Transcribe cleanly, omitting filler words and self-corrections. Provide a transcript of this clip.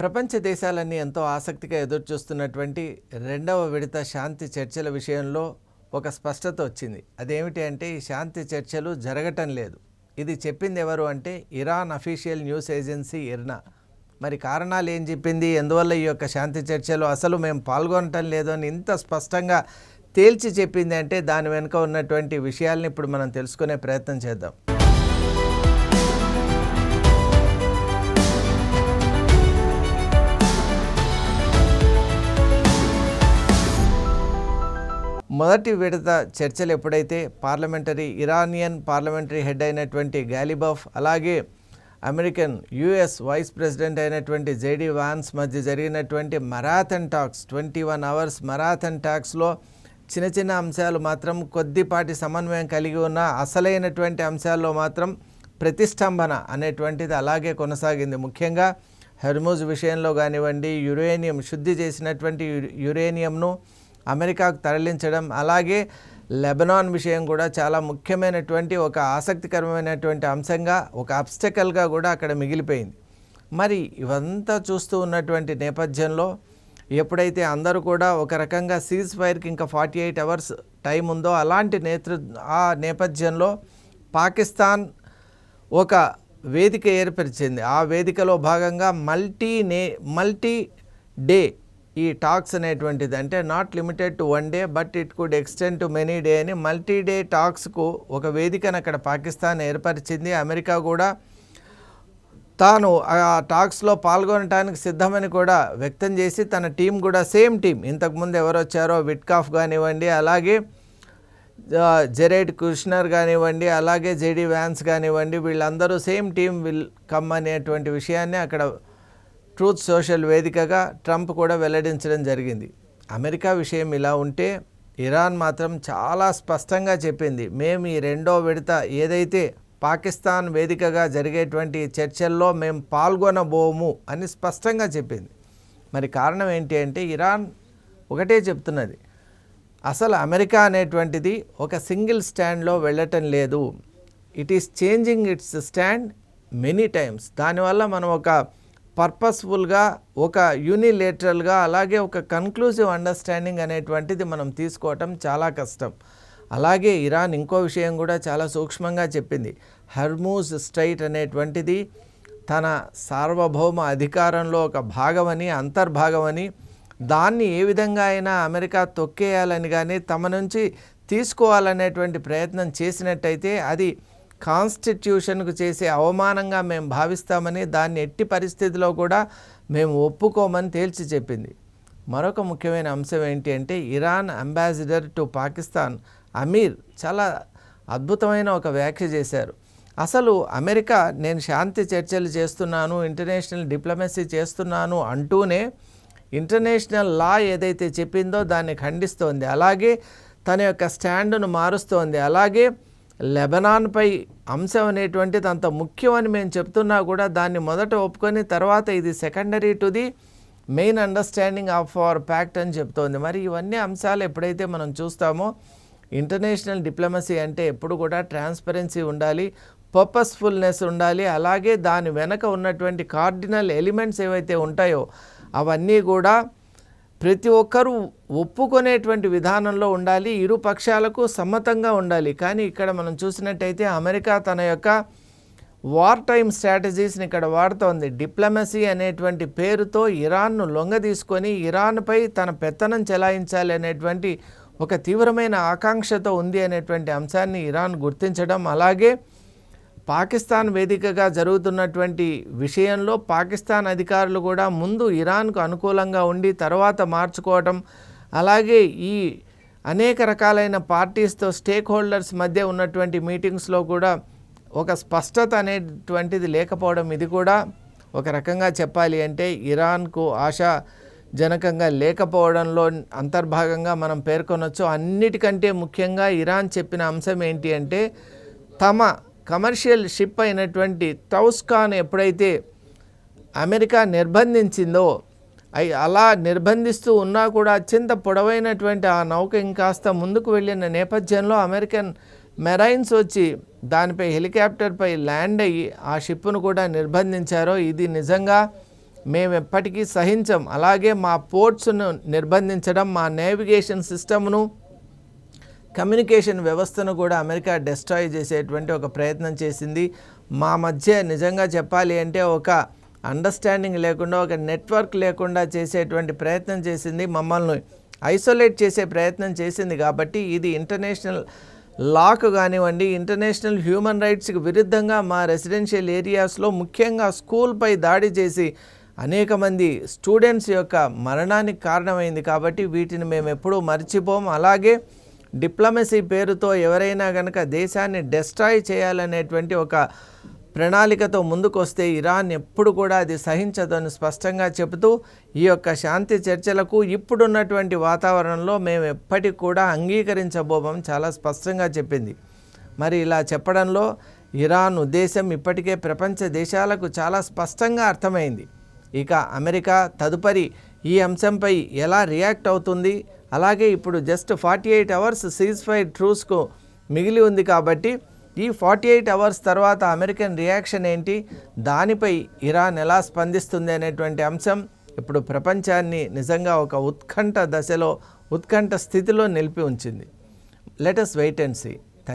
ప్రపంచ దేశాలన్నీ ఎంతో ఆసక్తిగా ఎదురుచూస్తున్నటువంటి రెండవ విడత శాంతి చర్చల విషయంలో ఒక స్పష్టత వచ్చింది. అదేమిటి అంటే ఈ శాంతి చర్చలు జరగటం లేదు. ఇది చెప్పింది ఎవరు అంటే ఇరాన్ అఫీషియల్ న్యూస్ ఏజెన్సీ ఇర్నా. మరి కారణాలు ఏం చెప్పింది, ఎందువల్ల ఈ యొక్క శాంతి చర్చలు అసలు మేము పాల్గొనటం లేదు అని ఇంత స్పష్టంగా తేల్చి చెప్పింది అంటే దాని వెనుక ఉన్నటువంటి విషయాల్ని ఇప్పుడు మనం తెలుసుకునే ప్రయత్నం చేద్దాం. మొదటి విడత చర్చలు ఎప్పుడైతే ఇరానియన్ పార్లమెంటరీ హెడ్ అయినటువంటి గాలిబఫ్, అలాగే అమెరికన్ యుఎస్ వైస్ ప్రెసిడెంట్ అయినటువంటి జేడీ వాన్స్ మధ్య జరిగినటువంటి మరాథన్ టాక్స్, 21 అవర్స్ మరాథన్ టాక్స్లో చిన్న చిన్న అంశాలు మాత్రం కొద్దిపాటి సమన్వయం కలిగి ఉన్న అసలైనటువంటి అంశాల్లో మాత్రం ప్రతిష్టంభన అనేటువంటిది అలాగే కొనసాగింది. ముఖ్యంగా హెర్ముజ్ విషయంలో కానివ్వండి, శుద్ధి చేసినటువంటి యురేనియంను అమెరికాకు తరలించడం, అలాగే లెబనాన్ విషయం కూడా చాలా ముఖ్యమైనటువంటి ఒక ఆసక్తికరమైనటువంటి అంశంగా, ఒక అబ్స్టకల్గా కూడా అక్కడ మిగిలిపోయింది. మరి ఇవంతా చూస్తూ ఉన్నటువంటి నేపథ్యంలో ఎప్పుడైతే అందరూ కూడా ఒక రకంగా సీజ్ ఫైర్కి ఇంకా 48 అవర్స్ టైం ఉందో అలాంటి ఆ నేపథ్యంలో పాకిస్తాన్ ఒక వేదిక ఏర్పరిచింది. ఆ వేదికలో భాగంగా మల్టీ డే ఈ టాక్స్ అనేటువంటిది, అంటే not limited to 1 day but it could extend to many day అని మల్టీ డే టాక్స్కు ఒక వేదికను అక్కడ పాకిస్తాన్ ఏర్పరిచింది. అమెరికా కూడా తాను ఆ టాక్స్లో పాల్గొనడానికి సిద్ధమని కూడా వ్యక్తం చేసి తన టీం కూడా సేమ్ టీం, ఇంతకుముందు ఎవరు వచ్చారో విట్కాఫ్ కానివ్వండి, అలాగే జెరెడ్ కుష్నర్ కానివ్వండి, అలాగే జేడీ వ్యాన్స్ కానివ్వండి, వీళ్ళందరూ సేమ్ టీం విల్ కమ్ అనేటువంటి విషయాన్ని అక్కడ ట్రూత్ సోషల్ వేదికగా ట్రంప్ కూడా వెల్లడించడం జరిగింది. అమెరికా విషయం ఇలా ఉంటే ఇరాన్ మాత్రం చాలా స్పష్టంగా చెప్పింది, మేము ఈ రెండో విడత ఏదైతే పాకిస్తాన్ వేదికగా జరిగేటువంటి చర్చల్లో మేము పాల్గొనబోము అని స్పష్టంగా చెప్పింది. మరి కారణం ఏంటి అంటే ఇరాన్ ఒకటే చెప్తున్నది, అసలు అమెరికా అనేటువంటిది ఒక సింగిల్ స్టాండ్లో వెళ్ళటం లేదు. It is changing it's stand many times. దానివల్ల మనం ఒక పర్పస్ఫుల్గా, ఒక యూనిలేటరల్గా, అలాగే ఒక కన్క్లూజివ్ అండర్స్టాండింగ్ అనేటువంటిది మనం తీసుకోవటం చాలా కష్టం. అలాగే ఇరాన్ ఇంకో విషయం కూడా చాలా సూక్ష్మంగా చెప్పింది, హెర్ముజ్ స్ట్రైట్ అనేటువంటిది తన సార్వభౌమ అధికారంలో ఒక భాగమని, అంతర్భాగమని, దాన్ని ఏ విధంగా అయినా అమెరికా తొక్కేయాలని కానీ తమ నుంచి తీసుకోవాలనేటువంటి ప్రయత్నం చేసినట్టయితే అది కాన్స్టిట్యూషన్కు చేసే అవమానంగా మేము భావిస్తామని, దాన్ని ఎట్టి పరిస్థితిలో కూడా మేము ఒప్పుకోమని తేల్చి చెప్పింది. మరొక ముఖ్యమైన అంశం ఏంటి అంటే Iran ambassador to Pakistan Amir చాలా అద్భుతమైన ఒక వ్యాఖ్య చేశారు. అసలు అమెరికా నేను శాంతి చర్చలు చేస్తున్నాను, ఇంటర్నేషనల్ డిప్లొమసీ చేస్తున్నాను అంటూనే ఇంటర్నేషనల్ లా ఏదైతే చెప్పిందో దాన్ని ఖండిస్తోంది, అలాగే తన యొక్క స్టాండును మారుస్తోంది, అలాగే లెబనాన్పై అంశం అనేటువంటిది అంత ముఖ్యమని మేము చెప్తున్నా కూడా దాన్ని మొదట ఒప్పుకొని తర్వాత ఇది secondary to the main understanding of our pact అని చెప్తోంది. మరి ఇవన్నీ అంశాలు ఎప్పుడైతే మనం చూస్తామో ఇంటర్నేషనల్ డిప్లొమసీ అంటే ఎప్పుడు కూడా ట్రాన్స్పరెన్సీ ఉండాలి, పర్పస్ఫుల్నెస్ ఉండాలి, అలాగే దాని వెనక ఉన్నటువంటి కార్డినల్ ఎలిమెంట్స్ ఏవైతే ఉంటాయో అవన్నీ కూడా ప్రతి ఒక్కరూ ఒప్పుకునేటువంటి విధానంలో ఉండాలి, ఇరు పక్షాలకు సమ్మతంగా ఉండాలి. కానీ ఇక్కడ మనం చూసినట్టయితే అమెరికా తన యొక్క వార్ టైమ్ స్ట్రాటజీస్ని ఇక్కడ వాడుతోంది. డిప్లొమసీ అనేటువంటి పేరుతో ఇరాన్ను లొంగదీసుకొని ఇరాన్పై తన పెత్తనం చెలాయించాలి అనేటువంటి ఒక తీవ్రమైన ఆకాంక్షతో ఉంది అనేటువంటి అంశాన్ని ఇరాన్ గుర్తించడం, అలాగే పాకిస్తాన్ వేదికగా జరుగుతున్నటువంటి విషయంలో పాకిస్తాన్ అధికారులు కూడా ముందు ఇరాన్కు అనుకూలంగా ఉండి తర్వాత మార్చుకోవటం, అలాగే ఈ అనేక రకాలైన పార్టీస్తో స్టేక్ హోల్డర్స్ మధ్య ఉన్నటువంటి మీటింగ్స్లో కూడా ఒక స్పష్టత అనేటువంటిది లేకపోవడం, ఇది కూడా ఒక రకంగా చెప్పాలి అంటే ఇరాన్కు ఆశాజనకంగా లేకపోవడంలో అంతర్భాగంగా మనం పేర్కొనవచ్చు. అన్నిటికంటే ముఖ్యంగా ఇరాన్ చెప్పిన అంశం ఏంటి అంటే తమ కమర్షియల్ షిప్ అయినటువంటి టౌస్కాన్ ఎప్పుడైతే అమెరికా నిర్బంధించిందో, అలా నిర్బంధిస్తూ ఉన్నా కూడా అత్యంత పొడవైనటువంటి ఆ నౌక ఇంకాస్త ముందుకు వెళ్ళిన నేపథ్యంలో అమెరికన్ మెరైన్స్ వచ్చి దానిపై హెలికాప్టర్పై ల్యాండ్ అయ్యి ఆ షిప్ను కూడా నిర్బంధించారో ఇది నిజంగా మేము ఎప్పటికీ సహించం. అలాగే మా పోర్ట్స్ను నిర్బంధించడం, మా నేవిగేషన్ సిస్టమ్ను, కమ్యూనికేషన్ వ్యవస్థను కూడా అమెరికా డెస్ట్రాయ్ చేసేటువంటి ఒక ప్రయత్నం చేసింది. మా మధ్య నిజంగా చెప్పాలి అంటే ఒక అండర్స్టాండింగ్ లేకుండా, ఒక నెట్వర్క్ లేకుండా చేసేటువంటి ప్రయత్నం చేసింది. మమ్మల్ని ఐసోలేట్ చేసే ప్రయత్నం చేసింది. కాబట్టి ఇది ఇంటర్నేషనల్ లాకు కానివ్వండి, ఇంటర్నేషనల్ హ్యూమన్ రైట్స్కి విరుద్ధంగా మా రెసిడెన్షియల్ ఏరియాస్లో ముఖ్యంగా స్కూల్పై దాడి చేసి అనేక మంది స్టూడెంట్స్ యొక్క మరణానికి కారణమైంది. కాబట్టి వీటిని మేము ఎప్పుడూ మర్చిపోం. అలాగే డిప్లొమసీ పేరుతో ఎవరైనా కనుక దేశాన్ని డెస్ట్రాయ్ చేయాలనేటువంటి ఒక ప్రణాళికతో ముందుకొస్తే ఇరాన్ ఎప్పుడు కూడా అది సహించదని స్పష్టంగా చెబుతూ, ఈ యొక్క శాంతి చర్చలకు ఇప్పుడున్నటువంటి వాతావరణంలో మేము ఎప్పటికి కూడా అంగీకరించబోమని చాలా స్పష్టంగా చెప్పింది. మరి ఇలా చెప్పడంలో ఇరాన్ ఉద్దేశం ఇప్పటికే ప్రపంచ దేశాలకు చాలా స్పష్టంగా అర్థమైంది. ఇక అమెరికా తదుపరి ఈ అంశంపై ఎలా రియాక్ట్ అవుతుంది, అలాగే ఇప్పుడు జస్ట్ 48 అవర్స్ సీజ్ ఫైర్ ట్రూస్కు మిగిలి ఉంది. కాబట్టి ఈ 48 అవర్స్ తర్వాత అమెరికన్ రియాక్షన్ ఏంటి, దానిపై ఇరాన్ ఎలా స్పందిస్తుంది అనేటువంటి అంశం ఇప్పుడు ప్రపంచాన్ని నిజంగా ఒక ఉత్కంఠ దశలో, ఉత్కంఠ స్థితిలో నిలిపి ఉంచింది. Let us wait and see.